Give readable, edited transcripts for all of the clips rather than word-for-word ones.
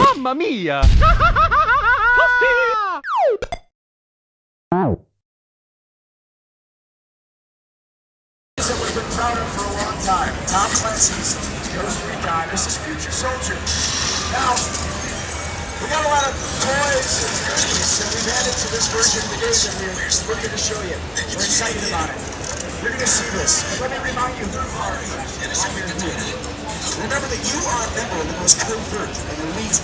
Mamma mia! That we've been proud of for a long time. Tom Clancy's Recon. This is Future Soldier. Now, we got a lot of toys and goodies that we've added to this version of the game that we're looking to show you. We're excited about it. You're going to see this. But let me remind you who you are. Remember that you are a member of the most covert and elite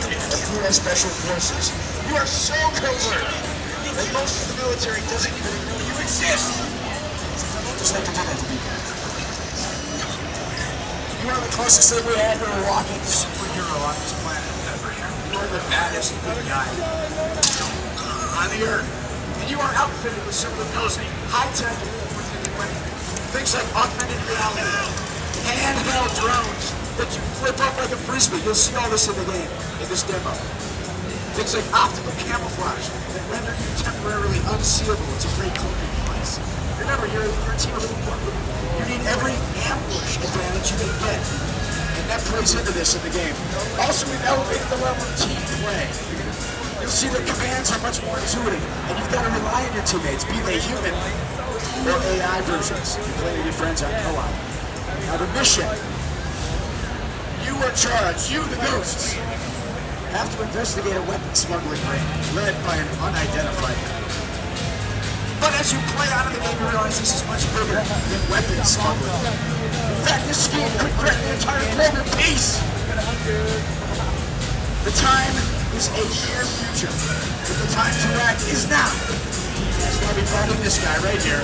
unit of U.S. Special Forces. You are so covert that most of the military doesn't even know you exist. Just like to do that to people. You are the closest thing we had to a walking superhero on this planet. You are the baddest good guy on the earth. And you are outfitted with some of the most high-tech and forward-thinking weapons. Things like augmented reality, handheld drones that you flip up like a frisbee. You'll see all this in the game, in this demo. Things like optical camouflage that render you temporarily unseeable. It's a great cloaking device. Remember, you're a team of 4. You need every ambush advantage you can get. And that plays into this in the game. Also, we've elevated the level of team play. You'll see that commands are much more intuitive, and you've got to rely on your teammates, be they human or AI versions, if you play with your friends on co-op. Now the mission, you are charged, you the ghosts, have to investigate a weapon smuggling ring led by an unidentified man. But as you play out of the game, you realize this is much bigger than weapon smuggling. In fact, this scheme could correct the entire globe in peace. The time is a near future, but the time to act is now. That's why we brought in this guy right here.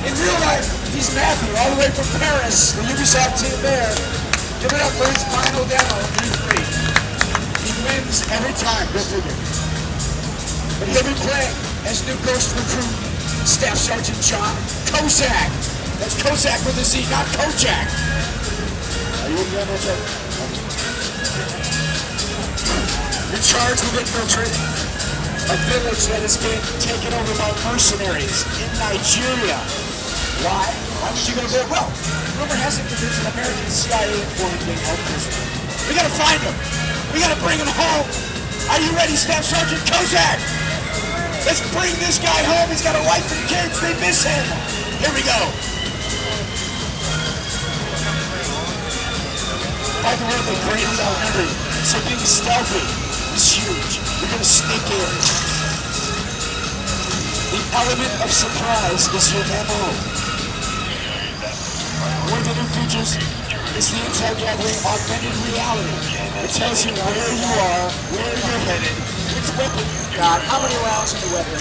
In real life, he's Matthew, all the way from Paris, the Ubisoft team there. Give it up for his final demo of E3. He wins every time, go figure. But he'll be playing as new Ghost recruit, Staff Sergeant John Kozak. That's Kozak with a Z, not Kojak. Are you again, Richard? You're charged with infiltrating a village that has been taken over by mercenaries in Nigeria. Why? Why would you go there? Well, rumor has it that there's an American CIA informant being held prisoner. We gotta find him. We gotta bring him home. Are you ready, Staff Sergeant Kozak? Let's bring this guy home. He's got a wife and kids. They miss him. Here we go. By the way, they greatly outnumber you, so being stealthy is huge. You're gonna sneak in. The element of surprise is your MO. One of the new features is the intel gathering augmented reality. It tells you where you are, where you're headed, which weapon you've got, how many rounds in the weapon.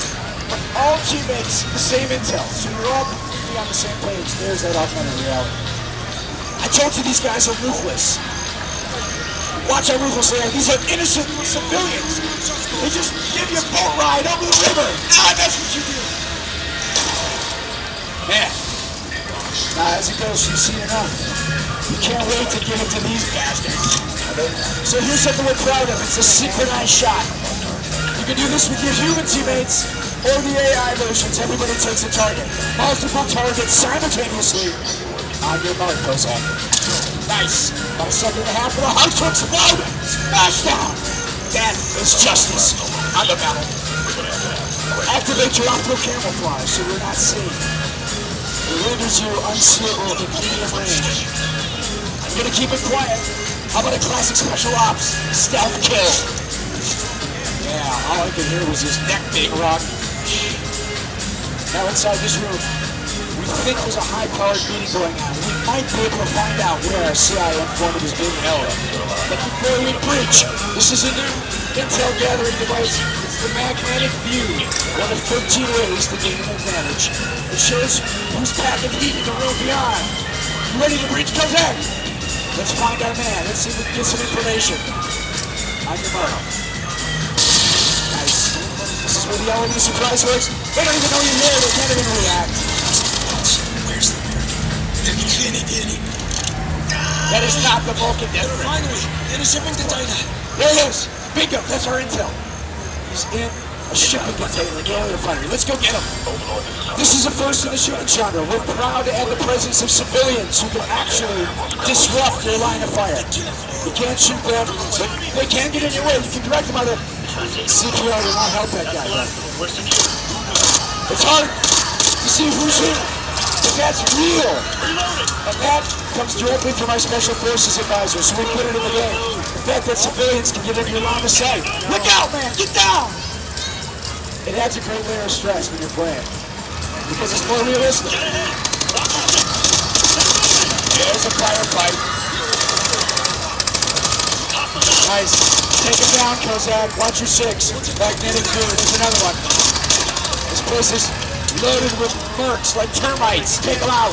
But all teammates, the same intel, so you're all completely on the same page. There's that augmented reality. I told you these guys are ruthless. Watch how ruthless they are. These are innocent civilians. They just give you a boat ride over the river. That's what you do. Man. As it goes, you've seen enough. You can't wait to give it to these bastards. So here's something we're proud of. It's a synchronized shot. You can do this with your human teammates or the AI versions. Everybody takes a target. Multiple targets simultaneously on your mark, Kozak. Nice. About a second and a half for the heart to explode. Smash down. That is justice on the battle. Activate your optical camouflage so you're not seen. It renders you unseeable in medium range. I'm gonna keep it quiet. How about a classic special ops stealth kill? Yeah, all I could hear was his neck being rocked. Now inside this room, we think there's a high-powered meeting going on. We might be able to find out where our CIA informant is being held. But before we breach, this is a new intel gathering device. It's the magnetic view, one of 13 ways to gain an advantage. It shows who's packing heat in the room beyond. You ready to breach, Kozak? Let's find our man. Let's see if we can get some information. On your mark. Nice. This is where the element of surprise works. They don't even know you're there. They can't even react. Where's the American? That is not the Vulcan death ray. Finally, in a shipping container. There it is. Bingo. That's our intel. He's in a shipping container in the alien refinery. Let's go get him. This is a first in the shooting genre. We're proud to add the presence of civilians who can actually disrupt your line of fire. You can't shoot them, but they can get in your way. You can direct them on the CPR to not help that guy. It's hard to see who's who, but that's real. And that comes directly from our Special Forces advisors, so we put it in the game. The fact that civilians can get into your line of sight. Look out, man! Get down! It adds a great layer of stress when you're playing, because it's more realistic. There's a firefight. Nice. Take him down, Kozak. Watch your 6. Magnetic view. There's another one. This place is loaded with mercs like termites. Take them out.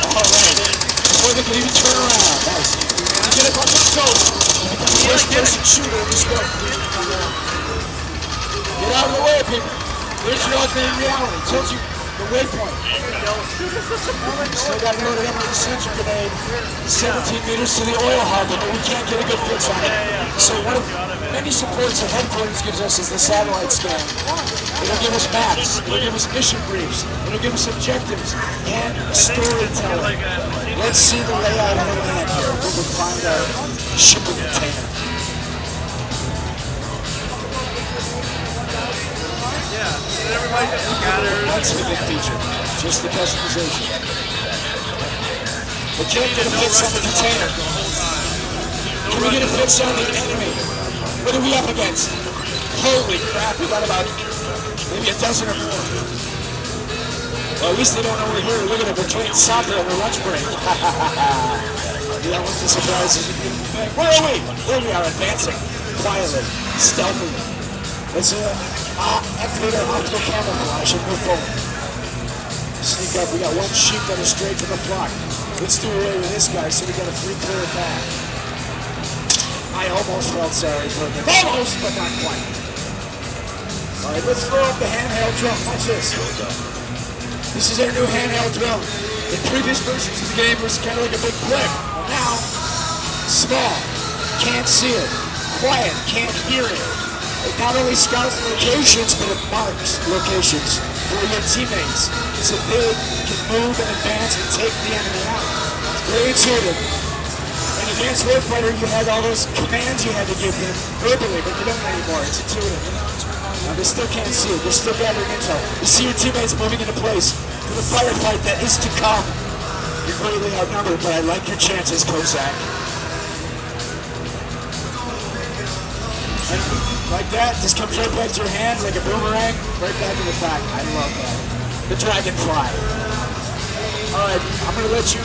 All right. Before they can even turn around. Nice. You get up on the scope. You become the first-person shooter in the scope. Get out of the way, people. Here's your augmented reality. It tells you the waypoint. Still got it loaded up with a sensor grenade. 17 meters to the oil harbor, but we can't get a good fix on it. So one of many supports that headquarters gives us is the satellite scan. It'll give us maps. It'll give us mission briefs. It'll give us objectives and storytelling. Let's see the layout of the land here. We can find our shipping container. That's the big feature, just the customization. We can't get a fix on the container. Can we get a fix on the enemy? What are we up against? Holy crap, we got about maybe a dozen or more. Well, at least they don't know we're here. Look at them, they're playing soccer on their lunch break. Yeah, what's the surprise is a beautiful thing. Where are we? There we are, advancing quietly, stealthily. Let's activate our optical camouflage and move forward. Sneak up, we got one sheep that is straight from the flock. Let's do away with this guy so we got a free clear path. I almost felt sorry for him. Almost, but not quite. Alright, let's throw up the handheld drone. Watch this. This is our new handheld drone. In previous versions of the game, it was kind of like a big blip. Now, small, can't see it. Quiet, can't hear it. It not only scouts locations, but it marks locations for your teammates so they can move and advance and take the enemy out. It's very intuitive. In Advanced Warfighter, you had all those commands you had to give them verbally, but you don't anymore. It's intuitive. Now, they still can't see it. They're still gathering intel. You see your teammates moving into place for the firefight that is to come. You're greatly outnumbered, but I like your chances, Kozak. And like that, just comes right back to your hand like a boomerang, right back in the back. I love that. The dragonfly. Alright, I'm going to let you